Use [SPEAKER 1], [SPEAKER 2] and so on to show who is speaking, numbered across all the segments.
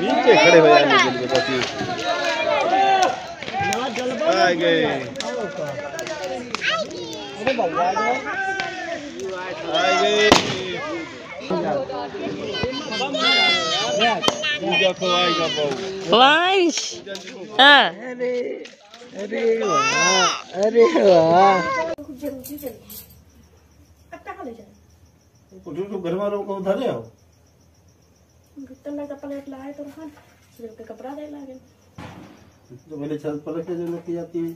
[SPEAKER 1] नीचे खड़े हो जाने आ गए
[SPEAKER 2] वंश हाँ
[SPEAKER 3] अरे वाह
[SPEAKER 1] तो घर वालों को उधर आओ
[SPEAKER 2] प्लेट लाए तो कपड़ा दे लागे
[SPEAKER 1] तो पहले छत पर रखे जो लेके जाती है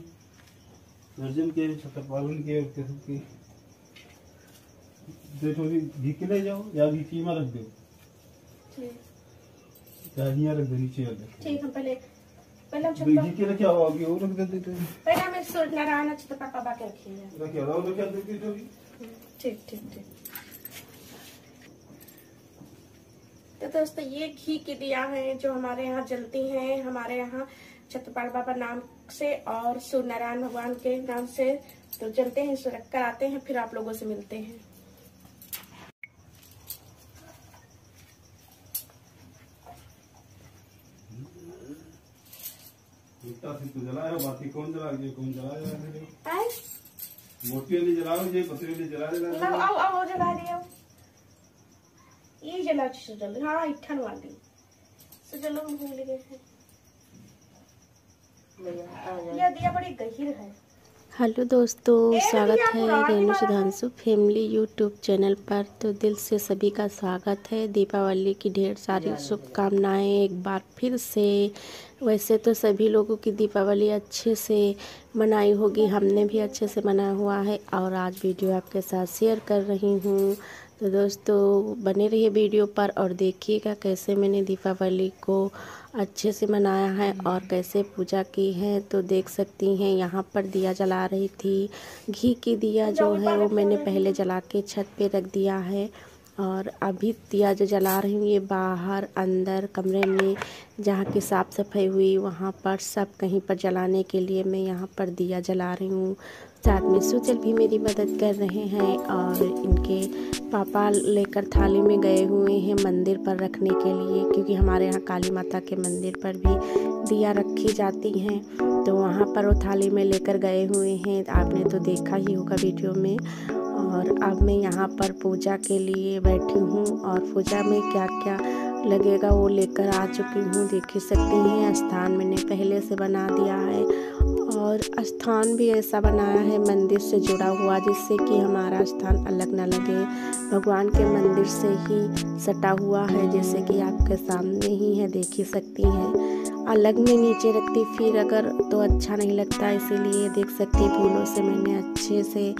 [SPEAKER 1] वर्जन के छतर पालन के और किस्म की देखो घी के ले जाओ या घी कीमा रख दो गाड़ियाँ रख दो नीचे वाले
[SPEAKER 2] ठीक हम पहले हम
[SPEAKER 1] घी के रखे आओ आगे और रख देते
[SPEAKER 2] पहले हमें सोचना रहना चाहिए पापा बाके रखिए
[SPEAKER 1] रखे आओ रखे देती तो
[SPEAKER 2] ठीक ठीक ठीक। तो दोस्तों ये घी की दिया है जो हमारे यहाँ जलती हैं हमारे यहाँ छत्रपाल बाबा नाम से और सूर्यनारायण भगवान के नाम से तो जलते हैं इसे रख कर आते हैं फिर आप लोगों से मिलते हैं।
[SPEAKER 1] तो जलाया बाकी कौन जला मोटी वाली जलाओ ये पतली वाली जला दे
[SPEAKER 2] आओ जला दिया ये जला चल हाँ इठन वाली तो चलो हम भूल गए हैं ये दिया बड़ी गहीर है।
[SPEAKER 4] हेलो दोस्तों, स्वागत है Renu Sudhanshu family YouTube channel पर। तो दिल से सभी का स्वागत है। दीपावली की ढेर सारी शुभकामनाएं एक बार फिर से। वैसे तो सभी लोगों की दीपावली अच्छे से मनाई होगी, हमने भी अच्छे से मनाया हुआ है और आज वीडियो आपके साथ शेयर कर रही हूँ। तो दोस्तों बने रहिए वीडियो पर और देखिएगा कैसे मैंने दीपावली को अच्छे से मनाया है और कैसे पूजा की है। तो देख सकती हैं यहाँ पर दिया जला रही थी। घी की दिया जो है वो मैंने पहले जला के छत पे रख दिया है और अभी दिया जो जला रही हूँ ये बाहर अंदर कमरे में जहाँ की साफ़ सफाई हुई वहाँ पर सब कहीं पर जलाने के लिए मैं यहाँ पर दिया जला रही हूँ। साथ में सुजल भी मेरी मदद कर रहे हैं और इनके पापा लेकर थाली में गए हुए हैं मंदिर पर रखने के लिए, क्योंकि हमारे यहाँ काली माता के मंदिर पर भी दिया रखी जाती हैं। तो वहाँ पर वो थाली में लेकर गए हुए हैं, आपने तो देखा ही होगा वीडियो में। और अब मैं यहाँ पर पूजा के लिए बैठी हूँ और पूजा में क्या क्या लगेगा वो लेकर आ चुकी हूँ। देख ही सकती हैं स्थान मैंने पहले से बना दिया है और स्थान भी ऐसा बनाया है मंदिर से जुड़ा हुआ जिससे कि हमारा स्थान अलग ना लगे, भगवान के मंदिर से ही सटा हुआ है जैसे कि आपके सामने ही है, देख ही सकती हैं। अलग में नीचे रखती फिर अगर तो अच्छा नहीं लगता, इसीलिए देख सकती फूलों से मैंने अच्छे से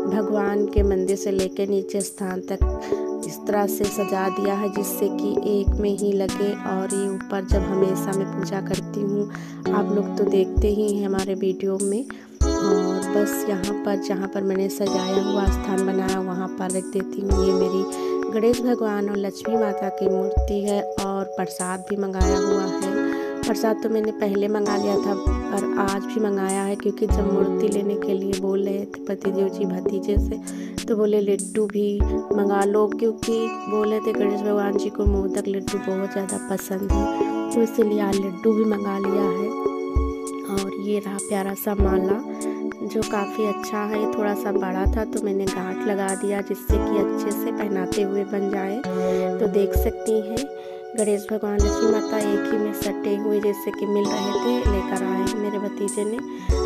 [SPEAKER 4] भगवान के मंदिर से लेकर नीचे स्थान तक इस तरह से सजा दिया है जिससे कि एक में ही लगे। और ये ऊपर जब हमेशा मैं पूजा करती हूँ आप लोग तो देखते ही हैं हमारे वीडियो में। और बस यहाँ पर जहाँ पर मैंने सजाया हुआ स्थान बनाया वहाँ पर रख देती हूँ। ये मेरी गणेश भगवान और लक्ष्मी माता की मूर्ति है और प्रसाद भी मंगाया हुआ है। प्रसाद तो मैंने पहले मंगा लिया था पर आज भी मंगाया है, क्योंकि जब मूर्ति लेने के लिए बोल रहे थे पतिदेव जी भतीजे से तो बोले लड्डू भी मंगा लो, क्योंकि बोले थे गणेश भगवान जी को मोदक लड्डू बहुत ज़्यादा पसंद है, तो इसलिए आज लड्डू भी मंगा लिया है। और ये रहा प्यारा सा माला जो काफ़ी अच्छा है, थोड़ा सा बड़ा था तो मैंने गांठ लगा दिया जिससे कि अच्छे से पहनाते हुए बन जाए। तो देख सकती हैं गणेश भगवान लक्ष्मी माता एक ही में सटे हुए जैसे कि मिल रहे थे, लेकर आए मेरे भतीजे ने।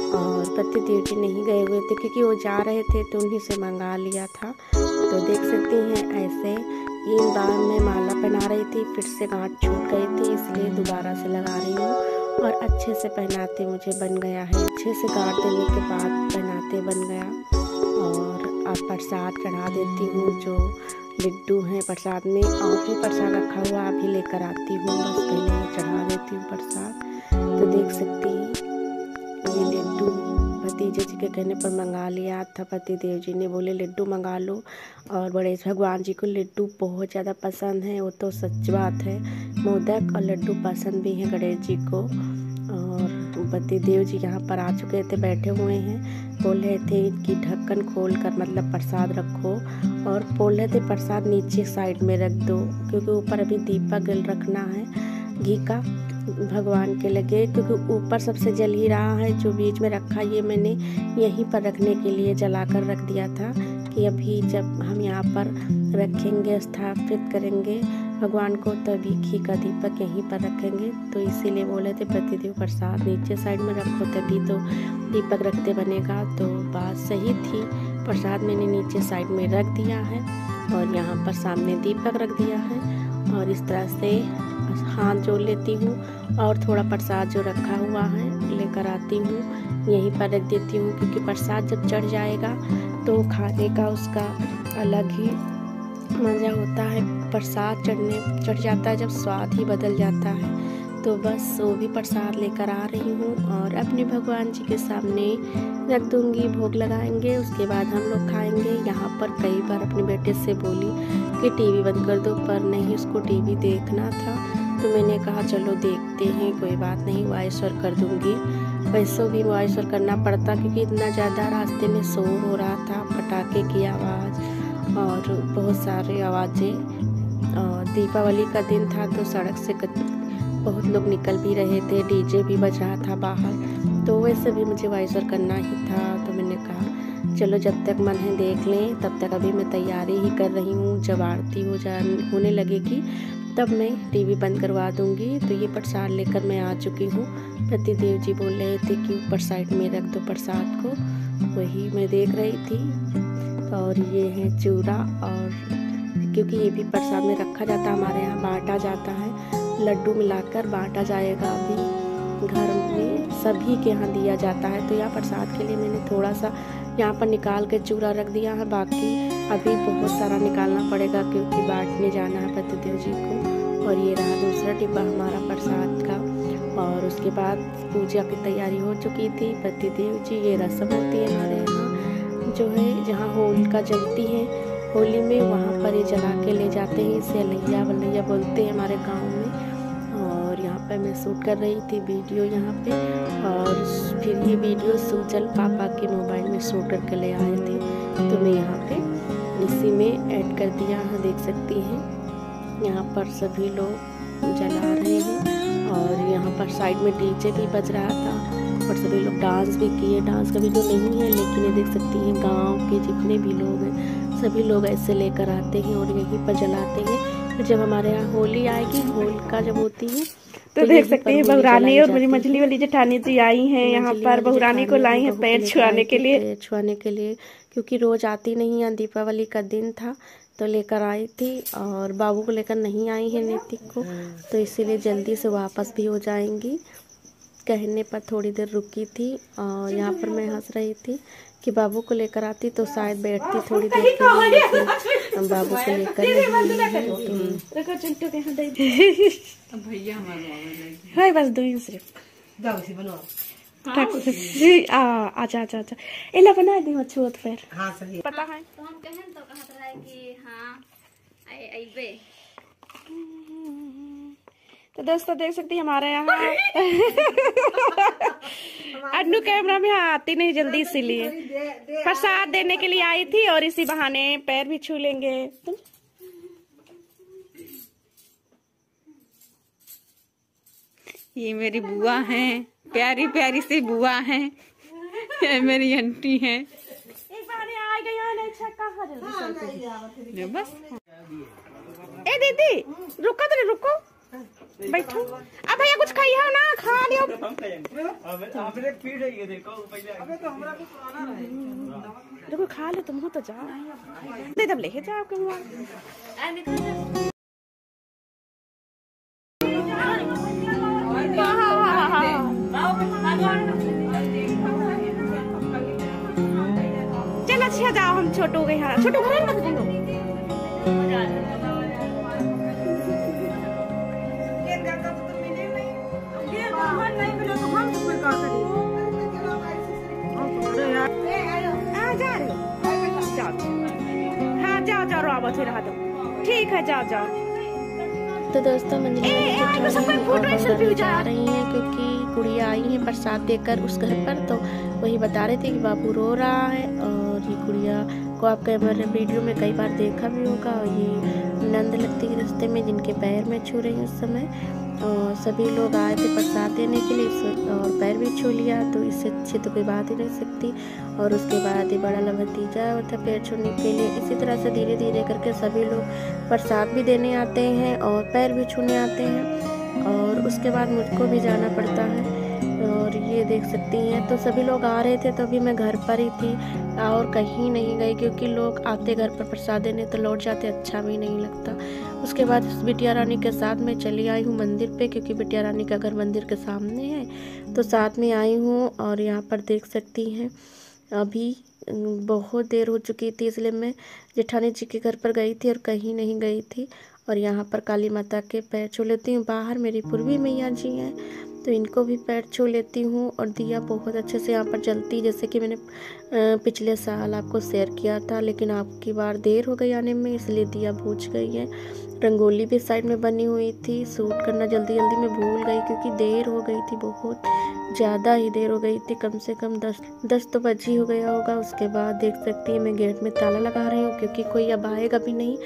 [SPEAKER 4] और पतिदेव जी नहीं गए हुए थे क्योंकि वो जा रहे थे तो उन्हीं से मंगा लिया था। तो देख सकती हैं ऐसे ये बार मैं माला पहना रही थी, फिर से गांठ छूट गई थी इसलिए दोबारा से लगा रही हूँ और अच्छे से पहनाते मुझे बन गया है। अच्छे से गांठ देने के बाद पहनाते बन गया। और अब प्रसाद चढ़ा देती हूँ, जो लड्डू हैं प्रसाद में और भी प्रसाद रखा हुआ अभी लेकर आती हूँ, बस पहले चढ़ा देती हूँ प्रसाद। तो देख सकती हैं ये लड्डू भतीजे जी के कहने पर मंगा लिया था, पतिदेव जी ने बोले लड्डू मंगा लो। और गणेश भगवान जी को लड्डू बहुत ज़्यादा पसंद है, वो तो सच बात है। मोदक और लड्डू पसंद भी हैं गणेश जी को। और पति देव जी यहाँ पर आ चुके थे, बैठे हुए हैं। बोल रहे थे कि ढक्कन खोल कर मतलब प्रसाद रखो, और बोल रहे थे प्रसाद नीचे साइड में रख दो, क्योंकि ऊपर अभी दीपक रखना है घी का भगवान के लगे, क्योंकि ऊपर सबसे जल ही रहा है। जो बीच में रखा ये मैंने यहीं पर रखने के लिए जलाकर रख दिया था कि अभी जब हम यहाँ पर रखेंगे, स्थापित करेंगे भगवान को, तभी घी का दीपक यहीं पर रखेंगे। तो इसीलिए बोले थे प्रतिदेव प्रसाद नीचे साइड में रखो, तभी तो दीपक रखते बनेगा। तो बात सही थी, प्रसाद मैंने नीचे साइड में रख दिया है और यहाँ पर सामने दीपक रख दिया है। और इस तरह से हाथ जोड़ लेती हूँ और थोड़ा प्रसाद जो रखा हुआ है लेकर आती हूँ, यहीं पर रख देती हूँ, क्योंकि प्रसाद जब चढ़ जाएगा तो खाने का उसका अलग ही मज़ा होता है। प्रसाद चढ़ जाता है जब स्वाद ही बदल जाता है। तो बस वो भी प्रसाद लेकर आ रही हूँ और अपने भगवान जी के सामने रख दूँगी, भोग लगाएंगे, उसके बाद हम लोग खाएंगे। यहाँ पर कई बार अपने बेटे से बोली कि टीवी बंद कर दो, पर नहीं, उसको टीवी देखना था। तो मैंने कहा चलो देखते हैं, कोई बात नहीं, वॉइस ओवर कर दूँगी। वैसे भी वॉइस ओवर करना पड़ता, क्योंकि इतना ज़्यादा रास्ते में शोर हो रहा था, पटाखे की आवाज़ और बहुत सारे आवाज़ें। दीपावली का दिन था तो सड़क से बहुत लोग निकल भी रहे थे, डीजे भी बज रहा था बाहर, तो वैसे भी मुझे वॉइस ओवर करना ही था। तो मैंने कहा चलो जब तक मन है देख लें, तब तक अभी मैं तैयारी ही कर रही हूँ। जब आरती होने लगेगी तब मैं टीवी बंद करवा दूँगी। तो ये प्रसाद लेकर मैं आ चुकी हूँ। प्रतिदेव जी बोल रहे थे कि ऊपर साइड में रख दो प्रसाद को, वही मैं देख रही थी। और ये है चूड़ा, और क्योंकि ये भी प्रसाद में रखा जाता है, हमारे यहाँ बांटा जाता है, लड्डू मिलाकर बांटा जाएगा। अभी घर में सभी के यहाँ दिया जाता है। तो यहाँ प्रसाद के लिए मैंने थोड़ा सा यहाँ पर निकाल के चूड़ा रख दिया है, बाकी अभी बहुत सारा निकालना पड़ेगा, क्योंकि बांटने जाना है प्रतिदेव जी को। और ये रहा दूसरा डिब्बा हमारा प्रसाद का। और उसके बाद पूजा की तैयारी हो चुकी थी। प्रतिदेव जी, ये रस्म होती है हमारे यहाँ, जो है जहाँ होलिका जलती है होली में, वहाँ पर ये जला के ले जाते हैं। इसे अलैया वलैया बोलते हैं हमारे गांव में। और यहाँ पर मैं शूट कर रही थी वीडियो यहाँ पे, और फिर ये वीडियो सुजल पापा के मोबाइल में शूट करके ले आए थे, तो मैं यहाँ पे इसी में ऐड कर दिया है, देख सकती हैं। यहाँ पर सभी लोग जला रहे हैं और यहाँ पर साइड में डीजे भी बज रहा था और सभी लोग डांस भी किए। डांस का वीडियो नहीं है, लेकिन ये देख सकती हैं गांव के जितने भी लोग हैं सभी लोग ऐसे लेकर आते हैं और यहीं पर जलाते हैं। फिर जब हमारे यहाँ होली आएगी, होलिका जब होती है,
[SPEAKER 2] तो देख सकते हैं बहुरानी और मेरी मछली वाली जेठानी जी आई हैं यहाँ पर। बहुरानी को लाई हैं पैर छुआने के लिए, क्योंकि रोज आती नहीं है। दीपावली का दिन था तो लेकर आई थी, और बाबू को लेकर नहीं आई है नैतिक को, तो इसीलिए जल्दी से वापस भी हो जाएंगी। कहने पर थोड़ी देर रुकी थी और यहाँ पर मैं हंस रही थी कि बाबू को लेकर आती तो शायद बैठती थोड़ी देर के लिए, लेकिन बाबू को लेकर नहीं। बस दो सिर्फ आजा आजा आजा एला बना दी छुअत फिर। हाँ सही पता है तो हम कहन तो कहत रहे कि हाँ आइबे। तो दोस्तों देख सकती हैं हमारे यहाँ अन्नू कैमरा में आती नहीं जल्दी, इसीलिए प्रसाद देने के लिए आई थी और इसी बहाने पैर भी छू लेंगे।
[SPEAKER 3] ये मेरी बुआ हैं, प्यारी प्यारी सी बुआ हैं, ये मेरी आंटी हैं।
[SPEAKER 2] एक बार आ गई
[SPEAKER 3] बस
[SPEAKER 2] ए दीदी रुको तो रुको, बैठो। अब भैया कुछ खाई हो ना, खा लियो। देखो खा ले तुम हो तो जाओ, दे तब लेके जाओ क्यों। चल अच्छा जाओ, हम छोटू के यहाँ, छोटू घर मत जाओ। हाँ जाओ जाओ रहो, ठीक है जाओ जाओ।
[SPEAKER 4] तो दोस्तों मंजलि जा रही हैं, क्योंकि गुड़िया आई हैं प्रसाद देकर उस घर पर, तो वही बता रहे थे कि बाबू रो रहा है। और ये गुड़िया को आपके हमारे वीडियो में कई बार देखा भी होगा। और ये नंद लगती है रिश्ते में जिनके पैर में छू रही उस समय। और सभी लोग आए थे प्रसाद देने के लिए और पैर भी छू लिया, तो इससे अच्छी तो कोई बात ही नहीं सकती। और उसके बाद ये बड़ा ला भतीजा होता पैर छूने के लिए। इसी तरह से धीरे धीरे करके सभी लोग प्रसाद भी देने आते हैं और पैर भी छूने आते हैं। और उसके बाद मुझको भी जाना पड़ता है। और ये देख सकती हैं, तो सभी लोग आ रहे थे तो अभी मैं घर पर ही थी और कहीं नहीं गई, क्योंकि लोग आते घर पर प्रसाद देने तो लौट जाते, अच्छा भी नहीं लगता। उसके बाद बिटिया रानी के साथ मैं चली आई हूँ मंदिर पे, क्योंकि बिटिया रानी का घर मंदिर के सामने है, तो साथ में आई हूँ। और यहाँ पर देख सकती हैं अभी बहुत देर हो चुकी थी, इसलिए मैं जेठानी जी के घर पर गई थी और कहीं नहीं गई थी। और यहाँ पर काली माता के पैर छू लेती हूँ। बाहर मेरी पूर्वी मैया जी हैं, तो इनको भी पैर छू लेती हूँ। और दिया बहुत अच्छे से यहाँ पर जलती, जैसे कि मैंने पिछले साल आपको शेयर किया था, लेकिन आपकी बार देर हो गई आने में, इसलिए दिया बुझ गई है। रंगोली भी साइड में बनी हुई थी, शूट करना जल्दी जल्दी में भूल गई, क्योंकि देर हो गई थी, बहुत ज़्यादा ही देर हो गई थी, कम से कम 10 तो बज ही हो गया होगा। उसके बाद देख सकती है मैं गेट में ताला लगा रही हूँ, क्योंकि कोई अब आएगा भी नहीं।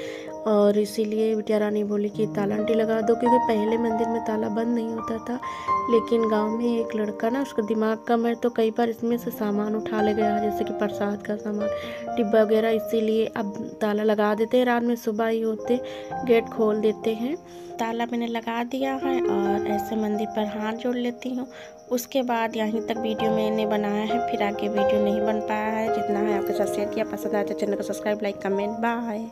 [SPEAKER 4] और इसीलिए बिटिया रानी बोली कि ताला आंटी लगा दो, क्योंकि पहले मंदिर में ताला बंद नहीं होता था। लेकिन गांव में एक लड़का ना, उसका दिमाग कम है, तो कई बार इसमें से सामान उठा ले गया, जैसे कि प्रसाद का सामान, डिब्बा वगैरह, इसीलिए अब ताला लगा देते हैं। रात में सुबह ही होते गेट खोल देते हैं। ताला मैंने लगा दिया है और ऐसे मंदिर पर हाथ जोड़ लेती हूँ। उसके बाद यहीं तक वीडियो मैंने बनाया है, फिर आगे वीडियो नहीं बन पाया है। जितना है आपके साथ शेयर किया, पसंद आया तो चैनल को सब्सक्राइब, लाइक, कमेंट, बाय।